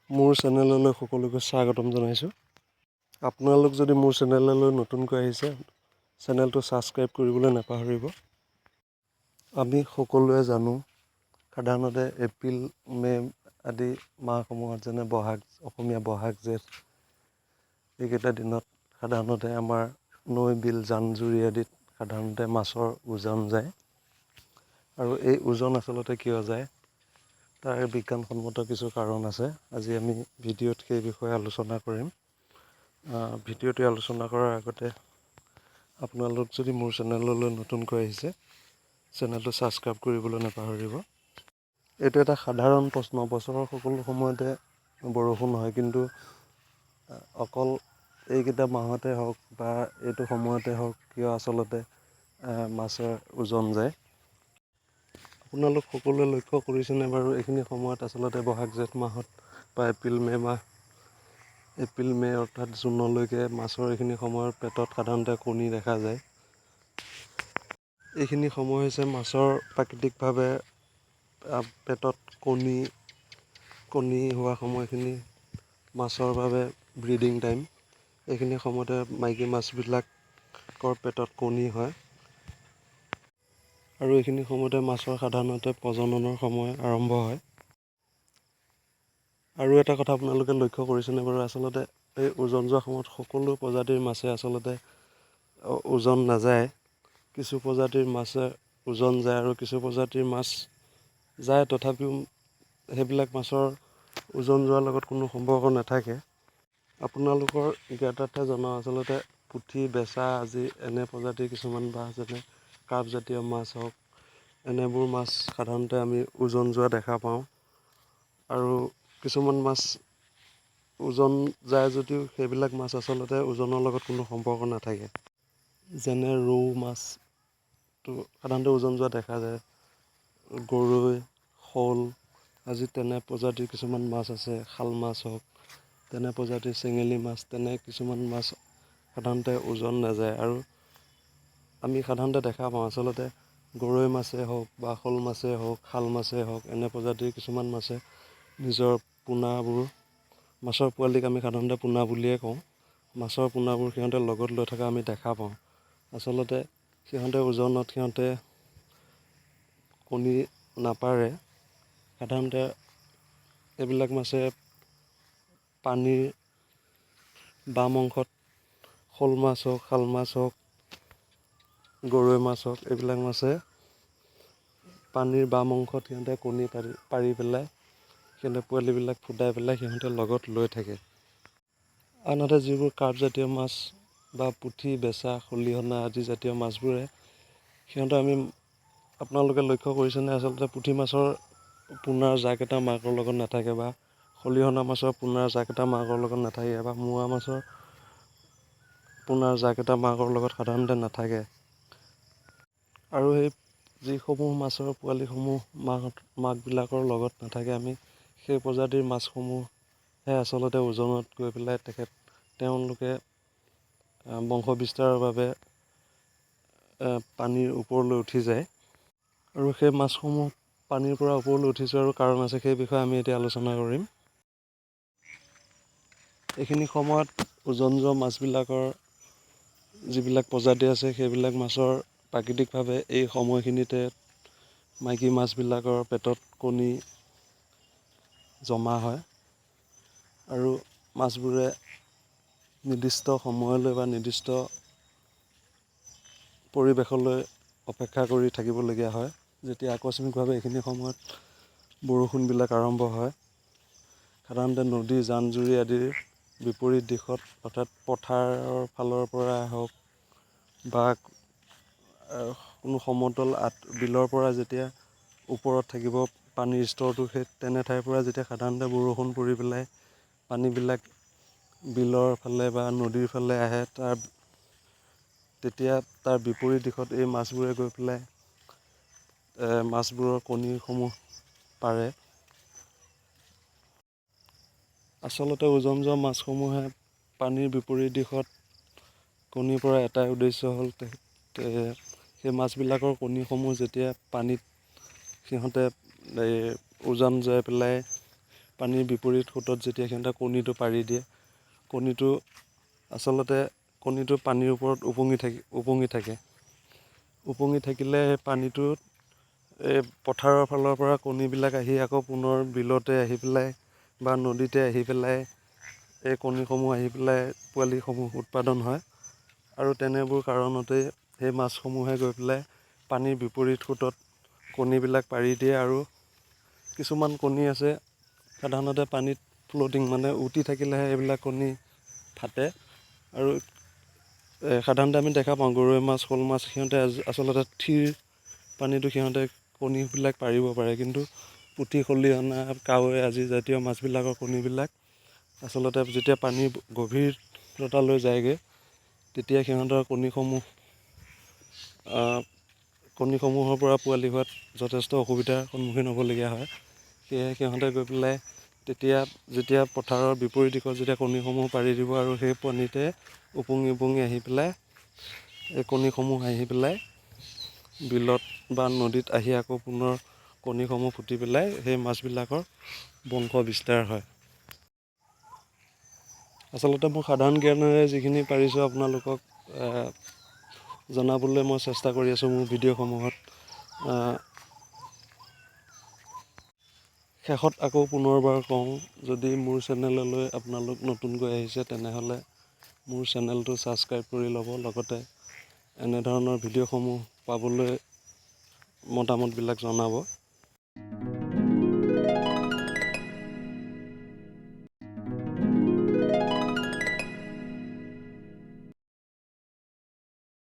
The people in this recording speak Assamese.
মোৰ চেনেললৈ সকলোকে স্বাগতম জনাইছোঁ। আপোনালোক যদি মোৰ চেনেললৈ নতুনকৈ আহিছে, চেনেলটো ছাবস্ক্ৰাইব কৰিবলৈ নাপাহৰিব। আমি সকলোৱে জানো, সাধাৰণতে এপ্ৰিল, মে' আদি মাহসমূহত যেনে অসমীয়া বহাগ, জেঠ এইকেইটা দিনত সাধাৰণতে আমাৰ নৈ, বিল, জান-জুৰি আদিত সাধাৰণতে মাছৰ উজান যায়। আৰু এই উজান আচলতে কিয় যায়, তাৰ বিজ্ঞানসন্মত কিছু কাৰণ আছে। আজি আমি ভিডিঅ'ত সেই বিষয়ে আলোচনা কৰিম। ভিডিঅ'টি আলোচনা কৰাৰ আগতে আপোনালোক যদি মোৰ চেনেললৈ নতুনকৈ আহিছে, চেনেলটো ছাবস্ক্ৰাইব কৰিবলৈ নাপাহৰিব। এইটো এটা সাধাৰণ প্ৰশ্ন। বছৰৰ সকলো সময়তে বৰষুণ হয়, কিন্তু অকল এইকেইটা মাহতে হওক বা এইটো সময়তে হওক কিয় আচলতে মাছৰ উজান যায়। আপোনালোক সকলোৱে লক্ষ্য কৰিছেনে বাৰু, এইখিনি সময়ত আচলতে বহাগ, জেঠ মাহত বা এপ্ৰিল, মে' অৰ্থাৎ জুনলৈকে মাছৰ এইখিনি সময়ৰ পেটত সাধাৰণতে কণী দেখা যায়। এইখিনি সময় হৈছে মাছৰ প্ৰাকৃতিকভাৱে পেটত কণী হোৱা সময়খিনি মাছৰ বাবে ব্ৰিডিং টাইম। এইখিনি সময়তে মাইকী মাছবিলাকৰ পেটত কণী হয়। আৰু এইখিনি সময়তে মাছৰ সাধাৰণতে প্ৰজননৰ সময় আৰম্ভ হয়। আৰু এটা কথা আপোনালোকে লক্ষ্য কৰিছেনে বাৰু, আচলতে এই উজান যোৱাৰ সময়ত সকলো প্ৰজাতিৰ মাছে আচলতে উজান নাযায়। কিছু প্ৰজাতিৰ মাছে উজান যায় আৰু কিছু প্ৰজাতিৰ মাছ যায়, তথাপিও সেইবিলাক মাছৰ উজান যোৱাৰ লগত কোনো সম্পৰ্ক নাথাকে। আপোনালোকৰ জ্ঞাতাৰ্থে জনাওঁ, আচলতে পুঠি, বেচা আজি এনে প্ৰজাতিৰ কিছুমান মাছ যেনে কাৰ্পজাতীয় মাছ হওক, এনেবোৰ মাছ সাধাৰণতে আমি উজান যোৱা দেখা পাওঁ। আৰু কিছুমান মাছ উজান যায় যদিও সেইবিলাক মাছ আচলতে উজানৰ লগত কোনো সম্পৰ্ক নাথাকে। যেনে ৰৌ মাছটো সাধাৰণতে উজান যোৱা দেখা যায়। গৰৈ, শ'ল আজি তেনে প্ৰজাতিৰ কিছুমান মাছ আছে। শাল মাছ হওক, তেনে প্ৰজাতিৰ চেঙেলী মাছ, তেনে কিছুমান মাছ সাধাৰণতে উজান নাযায়। আৰু আমি সাধাৰণতে দেখা পাওঁ, আচলতে গৰৈ মাছেই হওক বা শ'ল মাছেই হওক, শাল মাছেই হওক, এনে প্ৰজাতিৰ কিছুমান মাছে নিজৰ মাছৰ পোৱালিক আমি সাধাৰণতে পোনা বুলিয়ে কওঁ। মাছৰ পোনাবোৰ সিহঁতে লগত লৈ থকা আমি দেখা পাওঁ। আচলতে সিহঁতে উজানত কণী নাপাৰে। সাধাৰণতে এইবিলাক মাছে পানীৰ বাম অংশত শ'ল মাছ হওক, শাল মাছ হওক, গৰৈ মাছ হওক, এইবিলাক মাছে পানীৰ বাম অংশত সিহঁতে কণী পাৰি পেলাই সিহঁতে পোৱালিবিলাক ফুটাই পেলাই সিহঁতে লগত লৈ থাকে। আনহাতে যিবোৰ কাৰ্পজাতীয় মাছ বা পুঠি, বেচা, খলিহনা আদি জাতীয় মাছবোৰে আপোনালোকে লক্ষ্য কৰিছেনে, আচলতে পুঠি মাছৰ পোনাৰ জাক এটা মাকৰ লগত নাথাকে বা খলিহনা মাছৰ পোনাৰ জাক এটা মাকৰ লগত নাথাকে বা মোৱা মাছৰ পোনাৰ জাক এটা মাকৰ লগত সাধাৰণতে নাথাকে। আৰু সেই যিসমূহ মাছৰ পোৱালিসমূহ মাকবিলাকৰ লগত নাথাকে, আমি সেই প্ৰজাতিৰ মাছসমূহহে আচলতে উজানত গৈ পেলাই তেওঁলোকে বংশ বিস্তাৰৰ বাবে পানীৰ ওপৰলৈ উঠি যায়। আৰু সেই মাছসমূহ পানীৰ পৰা ওপৰলৈ উঠি যোৱাৰো কাৰণ আছে, সেই বিষয়ে আমি এতিয়া আলোচনা কৰিম। এইখিনি সময়ত উজান যোৱা মাছবিলাকৰ যিবিলাক প্ৰজাতি আছে, সেইবিলাক মাছৰ প্ৰাকৃতিকভাৱে এই সময়খিনিতে মাইকী মাছবিলাকৰ পেটত কণী জমা হয়। আৰু মাছবোৰে নিৰ্দিষ্ট সময়লৈ বা নিৰ্দিষ্ট পৰিৱেশলৈ অপেক্ষা কৰি থাকিবলগীয়া হয়। যেতিয়া আকস্মিকভাৱে এইখিনি সময়ত বৰষুণবিলাক আৰম্ভ হয়, সাধাৰণতে নদী, জান-জুৰি আদিৰ বিপৰীত দিশত অৰ্থাৎ পথাৰৰ ফালৰ পৰা হওক বা কোনো সমতল বিলৰ পৰা যেতিয়া ওপৰত থাকিব পানীৰ স্তৰটো, সেই তেনে ঠাইৰ পৰা যেতিয়া সাধাৰণতে বৰষুণ পৰি পেলাই পানীবিলাক বিলৰ ফালে বা নদীৰ ফালে আহে, তেতিয়া তাৰ বিপৰীত দিশত এই মাছবোৰে গৈ পেলাই মাছবোৰৰ কণীসমূহ পাৰে। আচলতে উজান যোৱা মাছসমূহে পানীৰ বিপৰীত দিশত কণী পৰা এটাই উদ্দেশ্য হ'ল, সেই মাছবিলাকৰ কণীসমূহ যেতিয়া পানীত সিহঁতে উজান যাই পেলাই পানীৰ বিপৰীত সোঁতত যেতিয়া সিহঁতে কণীটো পাৰি দিয়ে, কণীটো আচলতে পানীৰ ওপৰত উপঙি থাকে। উপঙি থাকিলে সেই পানীটোত এই পথাৰৰ ফালৰ পৰা কণীবিলাক আহি আকৌ পুনৰ বিলতে আহি পেলাই বা নদীতে আহি পেলাই এই কণীসমূহ আহি পেলাই পোৱালিসমূহ উৎপাদন হয়। আৰু তেনেবোৰ কাৰণতেই সেই মাছসমূহে গৈ পেলাই পানীৰ বিপৰীত সোঁতত কণীবিলাক পাৰি দিয়ে। আৰু কিছুমান কণী আছে সাধাৰণতে পানীত ফ্ল'টিং মানে উটি থাকিলেহে এইবিলাক কণী ফাটে। আৰু সাধাৰণতে আমি দেখা পাওঁ গৰৈ মাছ, শ'ল মাছ সিহঁতে আচলতে থিৰ পানীটো সিহঁতে কণীবিলাক পাৰিব পাৰে, কিন্তু পুঠি, খলিহনা, কাৱৈ আদি জাতীয় মাছবিলাকৰ কণীবিলাক আচলতে যেতিয়া পানীৰ গভীৰতালৈ যায়গৈ তেতিয়া সিহঁতৰ কণীসমূহৰ পৰা পোৱালি হোৱাত যথেষ্ট অসুবিধাৰ সন্মুখীন হ'বলগীয়া হয়। সেয়েহে সিহঁতে গৈ পেলাই যেতিয়া পথাৰৰ বিপৰীত দিশত যেতিয়া কণীসমূহ পাৰি দিব আৰু সেই পানীতে উপঙি আহি পেলাই এই কণীসমূহ আহি পেলাই বিলত বা নদীত আহি আকৌ পুনৰ কণীসমূহ ফুটি পেলাই সেই মাছবিলাকৰ বংশ বিস্তাৰ হয়। আচলতে মোৰ সাধাৰণ জ্ঞানেৰে যিখিনি পাৰিছোঁ আপোনালোকক জনাবলৈ মই চেষ্টা কৰি আছোঁ মোৰ ভিডিঅ'সমূহত। শেষত আকৌ পুনৰবাৰ কওঁ, যদি মোৰ চেনেললৈ আপোনালোক নতুনকৈ আহিছে তেনেহ'লে মোৰ চেনেলটো ছাবস্ক্ৰাইব কৰি ল'ব। লগতে এনেধৰণৰ ভিডিঅ'সমূহ পাবলৈ মতামতবিলাক জনাব।